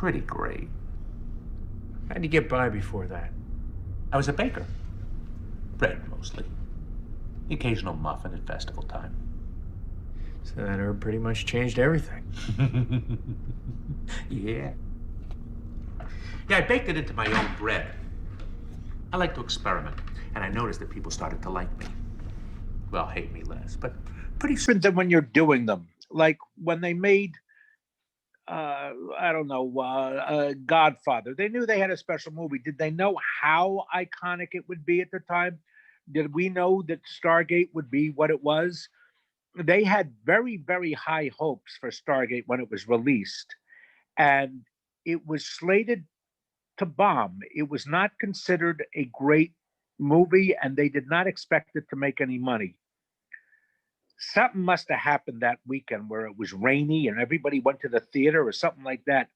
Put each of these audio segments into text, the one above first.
Pretty great. How'd you get by before that? I was a baker. Bread, mostly. The occasional muffin at festival time. So that herb pretty much changed everything. Yeah. Yeah, I baked it into my own bread. I like to experiment, and I noticed that people started to like me. Well, hate me less, but pretty soon. Different than when you're doing them. Like when they made, I don't know, Godfather. They knew they had a special movie. Did they know how iconic it would be at the time? Did we know that Stargate would be what it was? They had very, very high hopes for Stargate when it was released, and it was slated to bomb. It was not considered a great movie, and they did not expect it to make any money. Something must have happened that weekend where it was rainy and everybody went to the theater or something like that.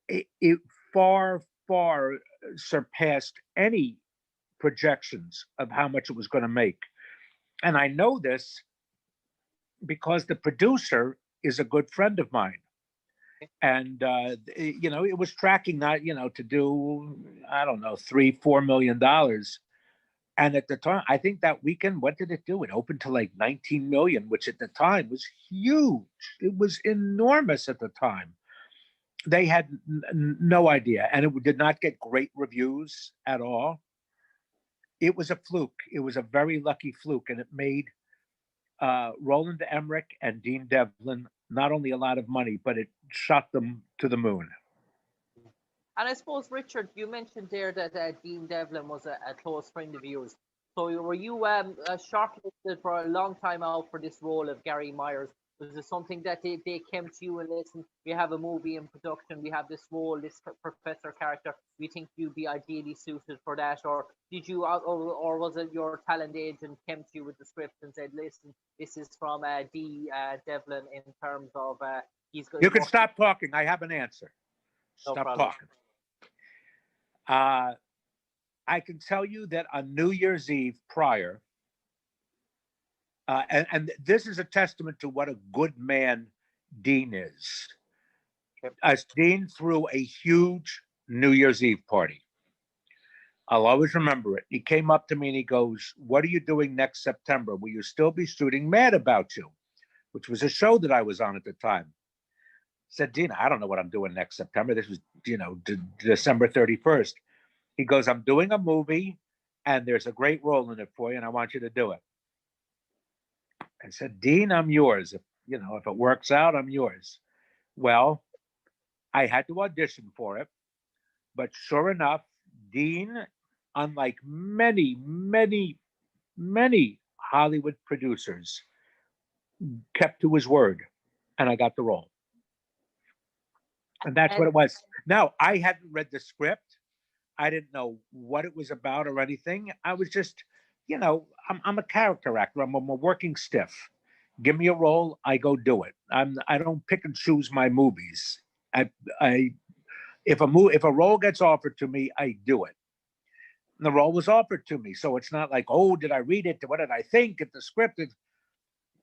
It far, far surpassed any projections of how much it was going to make. And I know this because the producer is a good friend of mine. And, it was tracking that, to do, I don't know, $3-4 million. And at the time, I think that weekend, what did it do? It opened to like 19 million, which at the time was huge. It was enormous at the time. They had no idea. And it did not get great reviews at all. It was a fluke. It was a very lucky fluke. And it made Roland Emmerich and Dean Devlin not only a lot of money, but it shot them to the moon. And I suppose, Richard, you mentioned there that Dean Devlin was a close friend of yours. So were you shortlisted for a long time out for this role of Gary Myers? Was it something that they came to you and listened, we have a movie in production, we have this role, this professor character, we think you'd be ideally suited for that? Or did you, or was it your talent agent came to you with the script and said, listen, this is from D. Devlin in terms of he's going. You can stop talking. I have an answer. Stop talking. I can tell you that on New Year's Eve prior, and this is a testament to what a good man Dean is. Dean threw a huge New Year's Eve party. I'll always remember it. He came up to me and he goes, "What are you doing next September? Will you still be shooting Mad About You?" Which was a show that I was on at the time. I said, "Dean, I don't know what I'm doing next September." This was, December 31st. He goes, "I'm doing a movie and there's a great role in it for you and I want you to do it." I said, "Dean, I'm yours. If it works out, I'm yours." Well, I had to audition for it, but sure enough, Dean, unlike many, many, many Hollywood producers, kept to his word, and I got the role. And that's what it was. Now, I hadn't read the script. I didn't know what it was about or anything. I was just, I'm a character actor. I'm a working stiff. Give me a role, I go do it. I don't pick and choose my movies. If a role gets offered to me, I do it. And the role was offered to me, so it's not like, oh, did I read it? What did I think? At the script,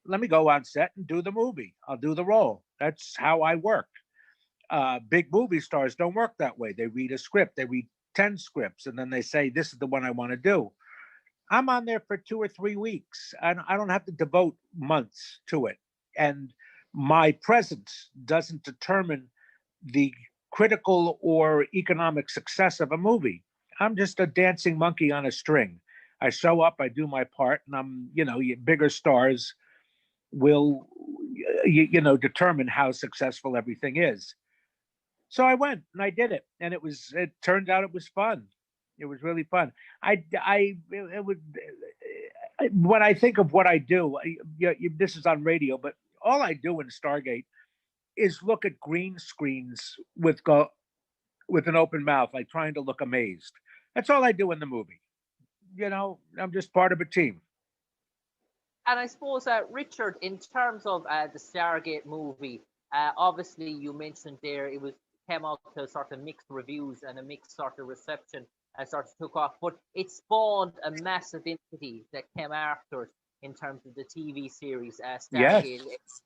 let me go on set and do the movie. I'll do the role. That's how I work. Big movie stars don't work that way. They read a script. They read 10 scripts, and then they say, "This is the one I want to do." I'm on there for 2 or 3 weeks. I don't have to devote months to it. And my presence doesn't determine the critical or economic success of a movie. I'm just a dancing monkey on a string. I show up, I do my part, and bigger stars will, determine how successful everything is. So I went and I did it, and it turned out it was fun. It was really fun. When I think of what I do, this is on radio, but all I do in Stargate is look at green screens with an open mouth, like trying to look amazed. That's all I do in the movie. I'm just part of a team. And I suppose, Richard, in terms of the Stargate movie, obviously you mentioned there it came out to sort of mixed reviews and a mixed sort of reception and sort of took off, but it spawned a massive entity that came after it in terms of the TV series Stargate. Yes.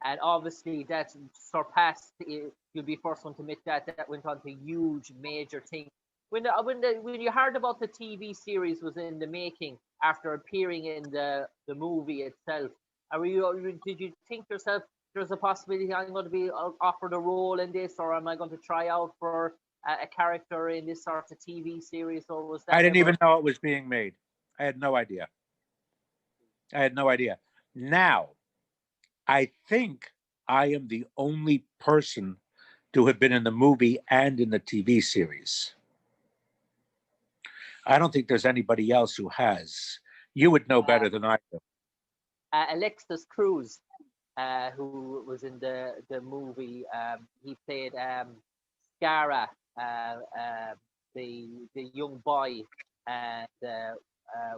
and obviously that surpassed. You'll be first one to admit that that went on to huge major thing. When you heard about the TV series was in the making after appearing in the movie itself, did you think to yourself there's a possibility I'm going to be offered a role in this, or am I going to try out for a character in this sort of TV series, or was that? I didn't even know it was being made. I had no idea. Now, I think I am the only person to have been in the movie and in the TV series. I don't think there's anybody else who has. You would know better than I do. Alexis Cruz, who was in the movie, he played Scara, the young boy, and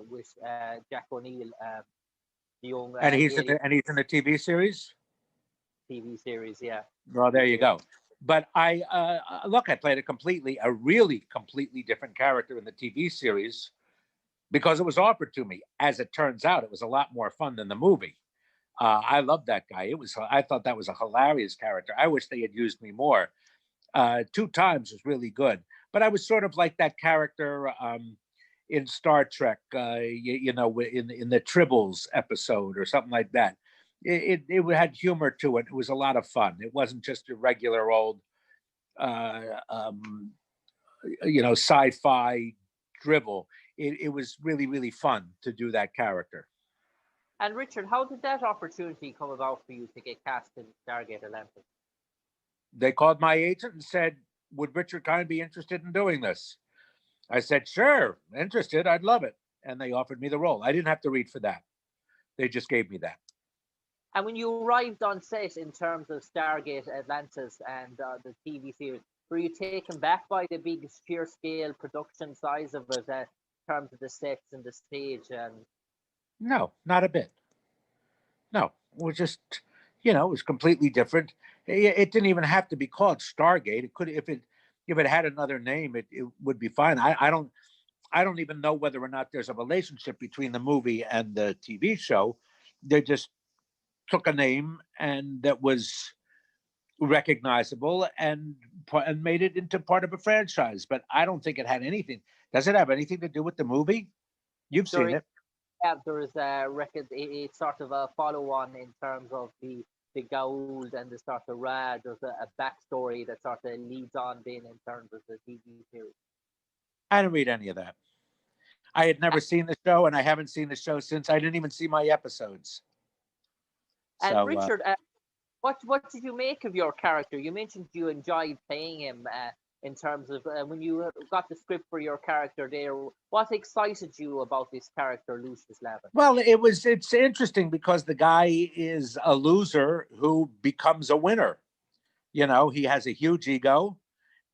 with Jack O'Neill, the young. And he's in the TV series. TV series, yeah. Well, there you go. But I played a really completely different character in the TV series because it was offered to me. As it turns out, it was a lot more fun than the movie. I loved that guy. I thought that was a hilarious character. I wish they had used me more. 2 times was really good. But I was sort of like that character in Star Trek, in the Tribbles episode or something like that. It had humor to it. It was a lot of fun. It wasn't just a regular old, sci-fi dribble. It was really, really fun to do that character. And Richard, how did that opportunity come about for you to get cast in Stargate Atlantis? They called my agent and said, would Richard Kind be interested in doing this? I said, sure, interested. I'd love it. And they offered me the role. I didn't have to read for that. They just gave me that. And when you arrived on set in terms of Stargate Atlantis and the TV series, were you taken back by the big sheer scale production size of it in terms of the sets and the stage? And no, not a bit. No, it was just, it was completely different. It didn't even have to be called Stargate. It could, if it had another name, it would be fine. I don't even know whether or not there's a relationship between the movie and the TV show. They just took a name and that was recognizable and made it into part of a franchise. But I don't think it had anything. Does it have anything to do with the movie? You've seen it. Yeah, there is a record. It's sort of a follow-on in terms of the Gould and the sort of Rad. There's a backstory that sort of leads on then in terms of the TV series. I didn't read any of that. I had never seen the show, and I haven't seen the show since. I didn't even see my episodes. And so, Richard, what did you make of your character? You mentioned you enjoyed playing him in terms of when you got the script for your character there. What excited you about this character, Lucius Lavin? Well, it's interesting because the guy is a loser who becomes a winner. He has a huge ego,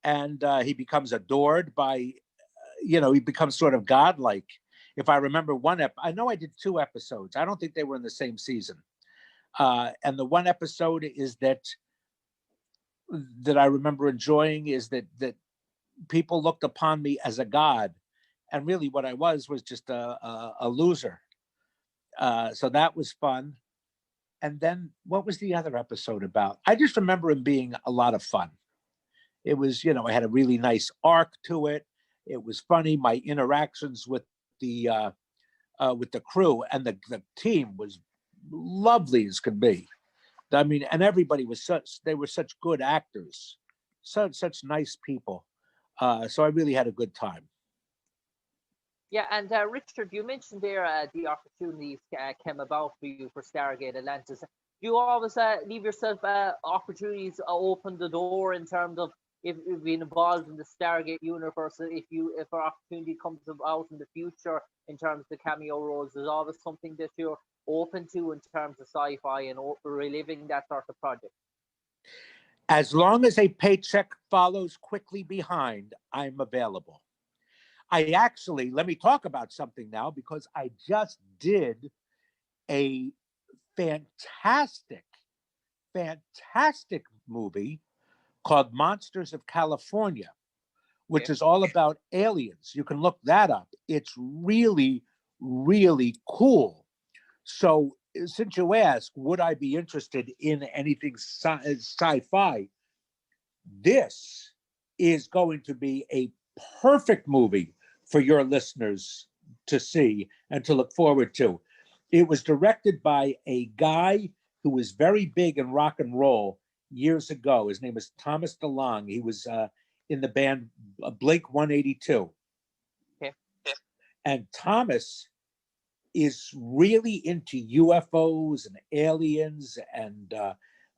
and he becomes adored by, he becomes sort of godlike. If I remember I know I did 2 episodes. I don't think they were in the same season. And the one episode is that I remember enjoying is that people looked upon me as a god, and really what I was just a loser. So that was fun. And then what was the other episode about? I just remember it being a lot of fun. It was, it had a really nice arc to it. It was funny. My interactions with the crew and the team was lovely as could be. I mean, and everybody was they were such good actors, such nice people. So I really had a good time. Yeah, and Richard, you mentioned there the opportunities came about for you for Stargate Atlantis. Do you always leave yourself opportunities open the door in terms of if you've been involved in the Stargate universe, if an opportunity comes about in the future in terms of the cameo roles, there's always something that you're open to in terms of sci-fi and reliving that sort of project? As long as a paycheck follows quickly behind, I'm available. Let me talk about something now, because I just did a fantastic movie called Monsters of California, which is all about aliens. You can look that up. It's really, really cool. So since you ask, would I be interested in anything sci-fi? This is going to be a perfect movie for your listeners to see and to look forward to. It was directed by a guy who was very big in rock and roll years ago. His name is Thomas DeLonge. He was in the band Blink 182. Okay. And Thomas is really into UFOs and aliens and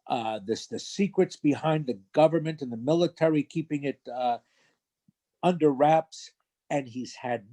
the secrets behind the government and the military keeping it under wraps. And he's had